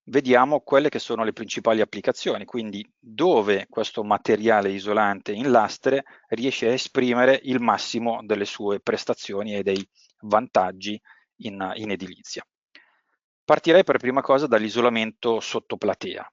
vediamo quelle che sono le principali applicazioni, quindi dove questo materiale isolante in lastre riesce a esprimere il massimo delle sue prestazioni e dei vantaggi in edilizia. Partirei per prima cosa dall'isolamento sotto platea.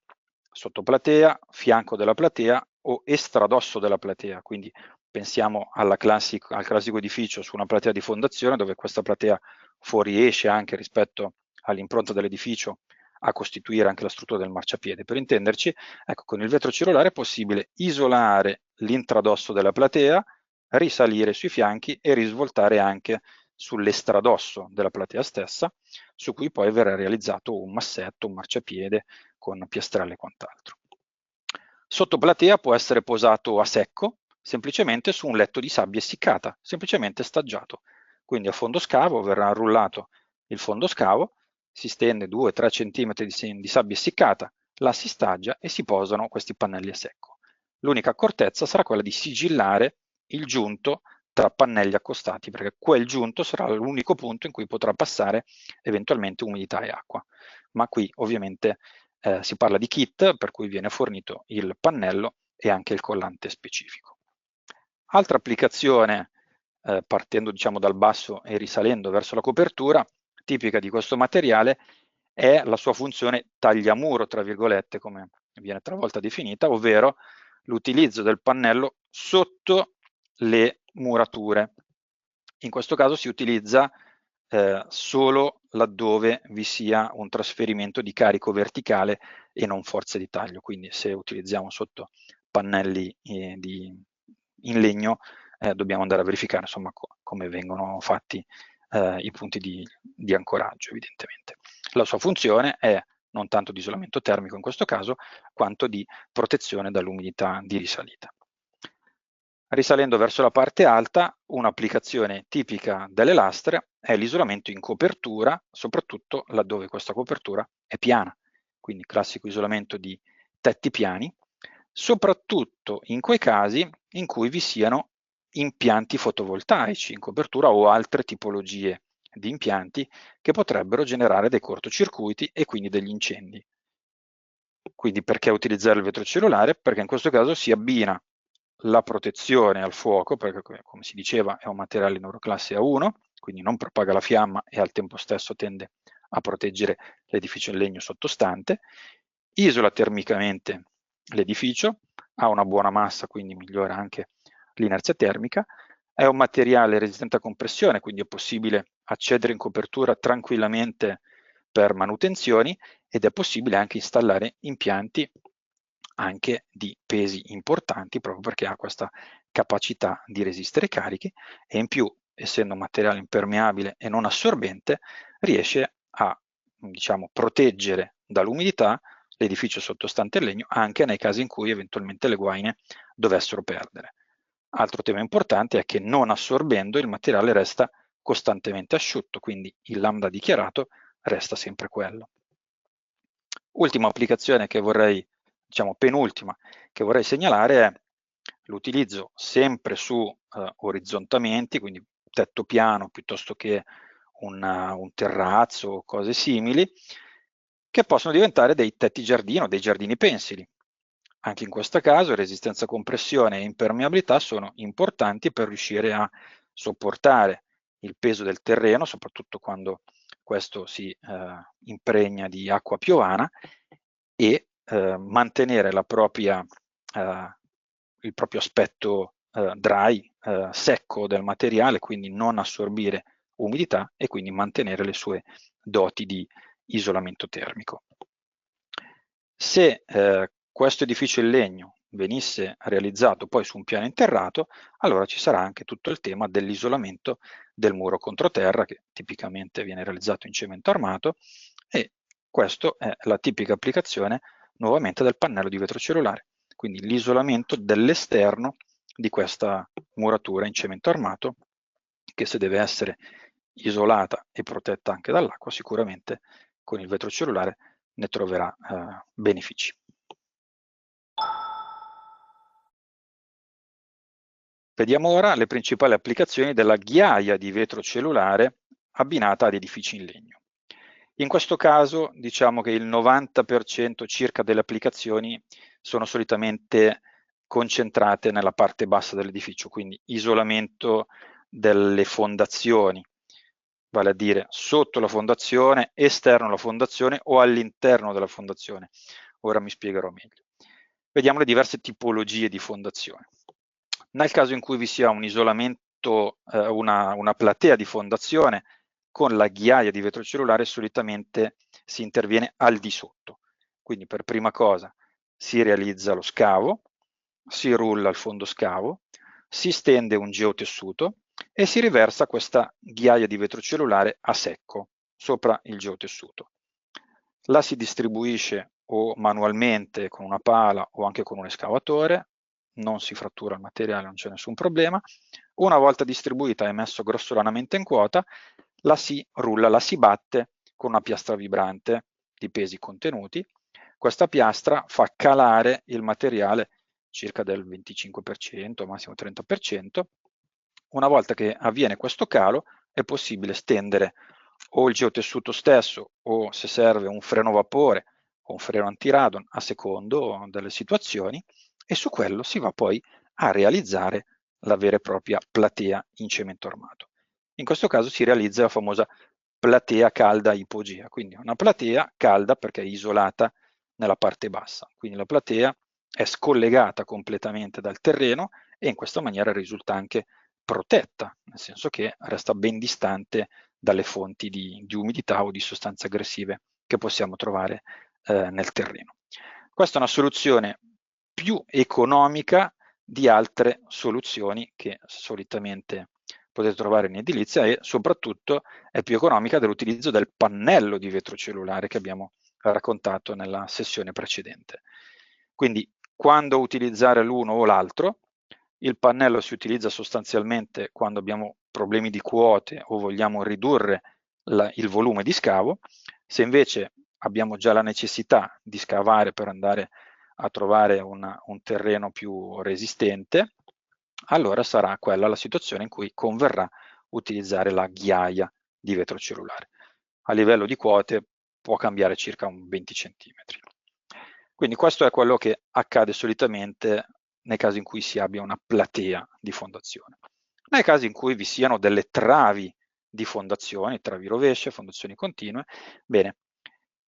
Sotto platea, fianco della platea o estradosso della platea, quindi pensiamo al classico edificio su una platea di fondazione dove questa platea fuoriesce anche rispetto all'impronta dell'edificio a costituire anche la struttura del marciapiede. Per intenderci, ecco, con il vetro cellulare è possibile isolare l'intradosso della platea, risalire sui fianchi e risvoltare anche sull'estradosso della platea stessa, su cui poi verrà realizzato un massetto, un marciapiede con piastrelle e quant'altro. Sotto platea può essere posato a secco, semplicemente su un letto di sabbia essiccata, semplicemente staggiato. Quindi a fondo scavo verrà arrullato il fondo scavo, si stende 2-3 cm di sabbia essiccata, la si staggia e si posano questi pannelli a secco. L'unica accortezza sarà quella di sigillare il giunto tra pannelli accostati, perché quel giunto sarà l'unico punto in cui potrà passare eventualmente umidità e acqua. Ma qui ovviamente si parla di kit, per cui viene fornito il pannello e anche il collante specifico. Altra applicazione, partendo diciamo dal basso e risalendo verso la copertura, tipica di questo materiale è la sua funzione tagliamuro, tra virgolette, come viene talvolta definita, ovvero l'utilizzo del pannello sotto le murature. In questo caso si utilizza solo laddove vi sia un trasferimento di carico verticale e non forze di taglio, quindi se utilizziamo sotto pannelli in legno dobbiamo andare a verificare insomma come vengono fatti i punti di ancoraggio evidentemente. La sua funzione è non tanto di isolamento termico in questo caso, quanto di protezione dall'umidità di risalita. Risalendo verso la parte alta, un'applicazione tipica delle lastre è l'isolamento in copertura, soprattutto laddove questa copertura è piana, quindi classico isolamento di tetti piani, soprattutto in quei casi in cui vi siano impianti fotovoltaici in copertura o altre tipologie di impianti che potrebbero generare dei cortocircuiti e quindi degli incendi. Quindi perché utilizzare il vetro cellulare? Perché in questo caso si abbina la protezione al fuoco, perché come si diceva è un materiale in euroclasse A1, quindi non propaga la fiamma e al tempo stesso tende a proteggere l'edificio in legno sottostante, isola termicamente l'edificio, ha una buona massa, quindi migliora anche l'inerzia termica, è un materiale resistente a compressione, quindi è possibile accedere in copertura tranquillamente per manutenzioni ed è possibile anche installare impianti anche di pesi importanti proprio perché ha questa capacità di resistere ai carichi e in più, essendo un materiale impermeabile e non assorbente, riesce a diciamo, proteggere dall'umidità l'edificio sottostante il legno anche nei casi in cui eventualmente le guaine dovessero perdere. Altro tema importante è che non assorbendo il materiale resta costantemente asciutto, quindi il lambda dichiarato resta sempre quello. Ultima applicazione che vorrei, diciamo penultima, che vorrei segnalare è l'utilizzo sempre su orizzontamenti, quindi tetto piano piuttosto che un terrazzo o cose simili, che possono diventare dei tetti giardino, dei giardini pensili. Anche in questo caso resistenza a compressione e impermeabilità sono importanti per riuscire a sopportare il peso del terreno, soprattutto quando questo si impregna di acqua piovana e mantenere il proprio aspetto dry, secco del materiale, quindi non assorbire umidità e quindi mantenere le sue doti di isolamento termico. Se questo edificio in legno venisse realizzato poi su un piano interrato, allora ci sarà anche tutto il tema dell'isolamento del muro controterra, che tipicamente viene realizzato in cemento armato, e questa è la tipica applicazione nuovamente del pannello di vetro cellulare, quindi l'isolamento dell'esterno di questa muratura in cemento armato, che se deve essere isolata e protetta anche dall'acqua, sicuramente con il vetro cellulare ne troverà benefici. Vediamo ora le principali applicazioni della ghiaia di vetro cellulare abbinata ad edifici in legno. In questo caso diciamo che il 90% circa delle applicazioni sono solitamente concentrate nella parte bassa dell'edificio, quindi isolamento delle fondazioni, vale a dire sotto la fondazione, esterno alla fondazione o all'interno della fondazione. Ora mi spiegherò meglio. Vediamo le diverse tipologie di fondazione. Nel caso in cui vi sia un isolamento, una platea di fondazione, con la ghiaia di vetro cellulare solitamente si interviene al di sotto. Quindi per prima cosa si realizza lo scavo, si rulla il fondo scavo, si stende un geotessuto e si riversa questa ghiaia di vetro cellulare a secco sopra il geotessuto. La si distribuisce o manualmente con una pala o anche con un escavatore, non si frattura il materiale, non c'è nessun problema. Una volta distribuita e messo grossolanamente in quota, la si rulla, la si batte con una piastra vibrante di pesi contenuti. Questa piastra fa calare il materiale circa del 25%, massimo 30%. Una volta che avviene questo calo è possibile stendere o il geotessuto stesso o, se serve, un freno vapore o un freno antiradon a secondo delle situazioni, e su quello si va poi a realizzare la vera e propria platea in cemento armato. In questo caso si realizza la famosa platea calda ipogea, quindi una platea calda perché è isolata nella parte bassa, quindi la platea è scollegata completamente dal terreno e in questa maniera risulta anche protetta, nel senso che resta ben distante dalle fonti di umidità o di sostanze aggressive che possiamo trovare nel terreno. Questa è una soluzione più economica di altre soluzioni che solitamente potete trovare in edilizia, e soprattutto è più economica dell'utilizzo del pannello di vetro cellulare che abbiamo raccontato nella sessione precedente. Quindi quando utilizzare l'uno o l'altro? Il pannello si utilizza sostanzialmente quando abbiamo problemi di quote o vogliamo ridurre il volume di scavo. Se invece abbiamo già la necessità di scavare per andare a trovare un terreno più resistente, allora sarà quella la situazione in cui converrà utilizzare la ghiaia di vetro cellulare. A livello di quote può cambiare circa un 20 cm. Quindi questo è quello che accade solitamente nei casi in cui si abbia una platea di fondazione. Nei casi in cui vi siano delle travi di fondazioni, travi rovesce, fondazioni continue, bene,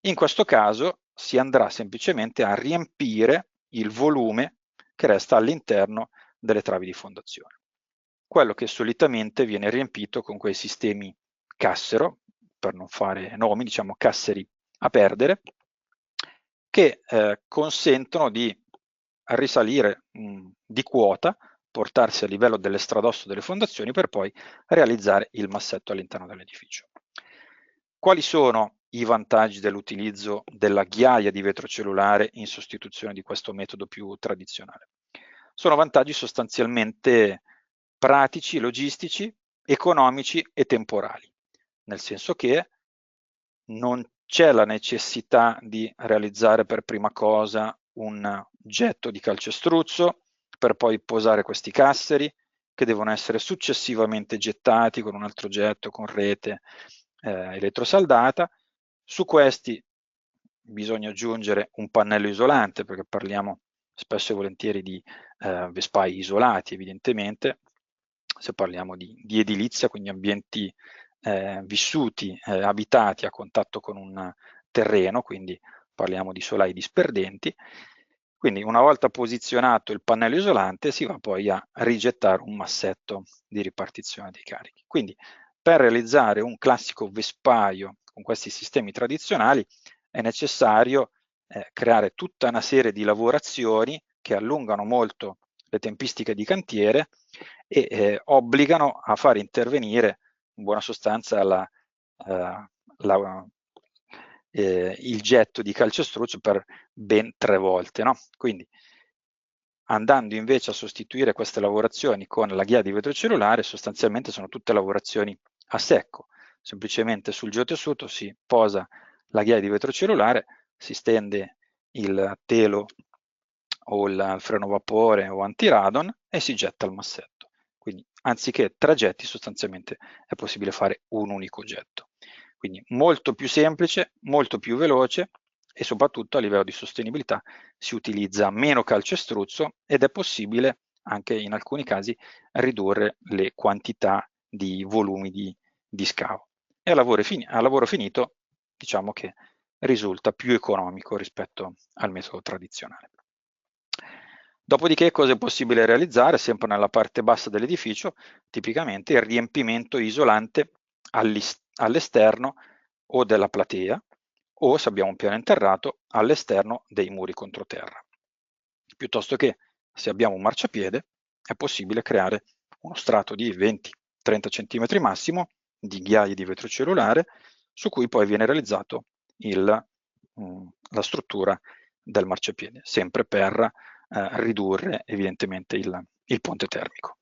in questo caso si andrà semplicemente a riempire il volume che resta all'interno delle travi di fondazione. Quello che solitamente viene riempito con quei sistemi cassero, per non fare nomi, diciamo casseri a perdere, che consentono di risalire di quota, portarsi a livello dell'estradosso delle fondazioni per poi realizzare il massetto all'interno dell'edificio. Quali sono i vantaggi dell'utilizzo della ghiaia di vetro cellulare in sostituzione di questo metodo più tradizionale? Sono vantaggi sostanzialmente pratici, logistici, economici e temporali, nel senso che non c'è la necessità di realizzare per prima cosa un getto di calcestruzzo per poi posare questi casseri che devono essere successivamente gettati con un altro getto, con rete elettrosaldata. Su questi bisogna aggiungere un pannello isolante, perché parliamo spesso e volentieri di vespai isolati, evidentemente, se parliamo di edilizia, quindi ambienti vissuti, abitati a contatto con un terreno, quindi parliamo di solai disperdenti. Quindi una volta posizionato il pannello isolante si va poi a rigettare un massetto di ripartizione dei carichi. Quindi per realizzare un classico vespaio con questi sistemi tradizionali è necessario creare tutta una serie di lavorazioni che allungano molto le tempistiche di cantiere e obbligano a far intervenire in buona sostanza il getto di calcestruzzo per ben 3 volte. No? Quindi andando invece a sostituire queste lavorazioni con la ghiaia di vetro cellulare, sostanzialmente sono tutte lavorazioni a secco. Semplicemente sul geotessuto si posa la ghiaia di vetro cellulare, si stende il telo o il freno vapore o antiradon e si getta il massetto. Quindi anziché 3 getti sostanzialmente è possibile fare un unico getto. Quindi molto più semplice, molto più veloce e soprattutto a livello di sostenibilità si utilizza meno calcestruzzo ed è possibile anche in alcuni casi ridurre le quantità di volumi di scavo. E a lavoro finito diciamo che risulta più economico rispetto al metodo tradizionale. Dopodiché cosa è possibile realizzare? Sempre nella parte bassa dell'edificio, tipicamente il riempimento isolante all'esterno o della platea o, se abbiamo un piano interrato, all'esterno dei muri controterra. Piuttosto che, se abbiamo un marciapiede, è possibile creare uno strato di 20-30 cm massimo di ghiaie di vetro cellulare su cui poi viene realizzato la struttura del marciapiede, sempre per ridurre evidentemente il ponte termico.